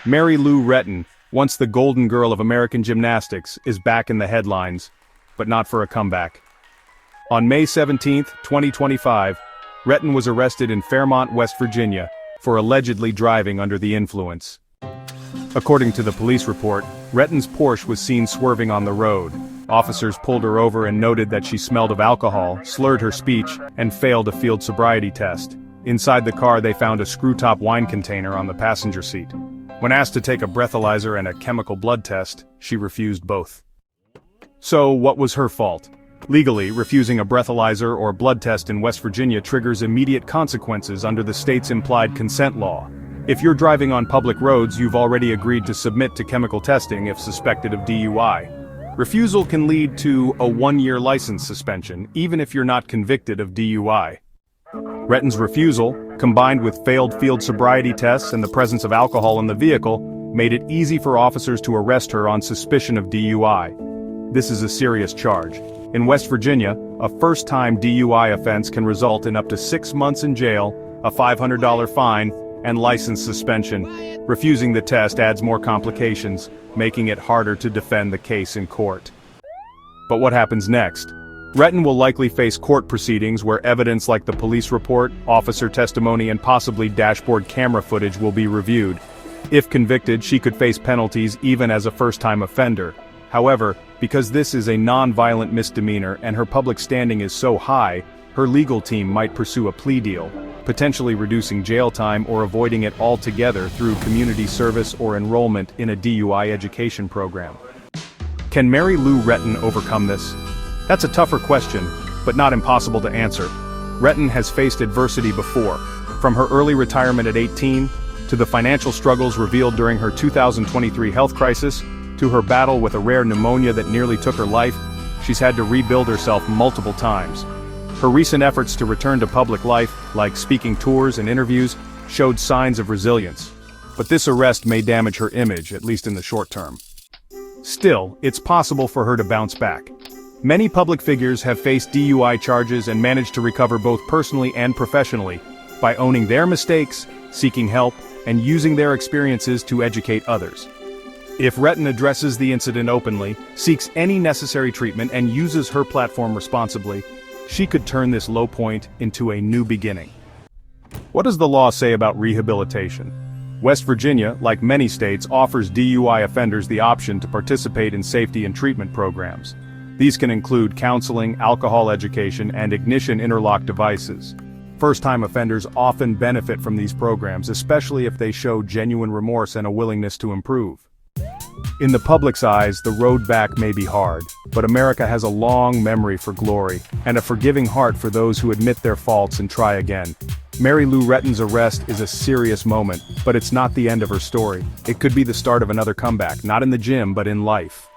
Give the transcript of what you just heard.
Mary Lou Retton, once the golden girl of American gymnastics, is back in the headlines, but not for a comeback. On May 17, 2025, Retton was arrested in Fairmont, West Virginia, for allegedly driving under the influence. According to the police report, Retton's Porsche was seen swerving on the road. Officers pulled her over and noted that she smelled of alcohol, slurred her speech, and failed a field sobriety test. Inside the car they found a screw-top wine container on the passenger seat. When asked to take a breathalyzer and a chemical blood test, she refused both. So, what was her fault? Legally, refusing a breathalyzer or blood test in West Virginia triggers immediate consequences under the state's implied consent law. If you're driving on public roads, you've already agreed to submit to chemical testing if suspected of DUI. Refusal can lead to a 1-year license suspension, even if you're not convicted of DUI. Retton's refusal, combined with failed field sobriety tests and the presence of alcohol in the vehicle, made it easy for officers to arrest her on suspicion of DUI. This is a serious charge. In West Virginia, a first-time DUI offense can result in up to 6 months in jail, a $500 fine, and license suspension. Refusing the test adds more complications, making it harder to defend the case in court. But what happens next? Retton will likely face court proceedings where evidence like the police report, officer testimony, and possibly dashboard camera footage will be reviewed. If convicted, she could face penalties even as a first-time offender. However, because this is a non-violent misdemeanor and her public standing is so high, her legal team might pursue a plea deal, potentially reducing jail time or avoiding it altogether through community service or enrollment in a DUI education program. Can Mary Lou Retton overcome this? That's a tougher question, but not impossible to answer. Retton has faced adversity before, from her early retirement at 18, to the financial struggles revealed during her 2023 health crisis, to her battle with a rare pneumonia that nearly took her life. She's had to rebuild herself multiple times. Her recent efforts to return to public life, like speaking tours and interviews, showed signs of resilience. But this arrest may damage her image, at least in the short term. Still, it's possible for her to bounce back. Many public figures have faced DUI charges and managed to recover both personally and professionally, by owning their mistakes, seeking help, and using their experiences to educate others. If Retton addresses the incident openly, seeks any necessary treatment, and uses her platform responsibly, she could turn this low point into a new beginning. What does the law say about rehabilitation? West Virginia, like many states, offers DUI offenders the option to participate in safety and treatment programs. These can include counseling, alcohol education, and ignition interlock devices. First-time offenders often benefit from these programs, especially if they show genuine remorse and a willingness to improve. In the public's eyes, the road back may be hard, but America has a long memory for glory, and a forgiving heart for those who admit their faults and try again. Mary Lou Retton's arrest is a serious moment, but it's not the end of her story. It could be the start of another comeback, not in the gym but in life.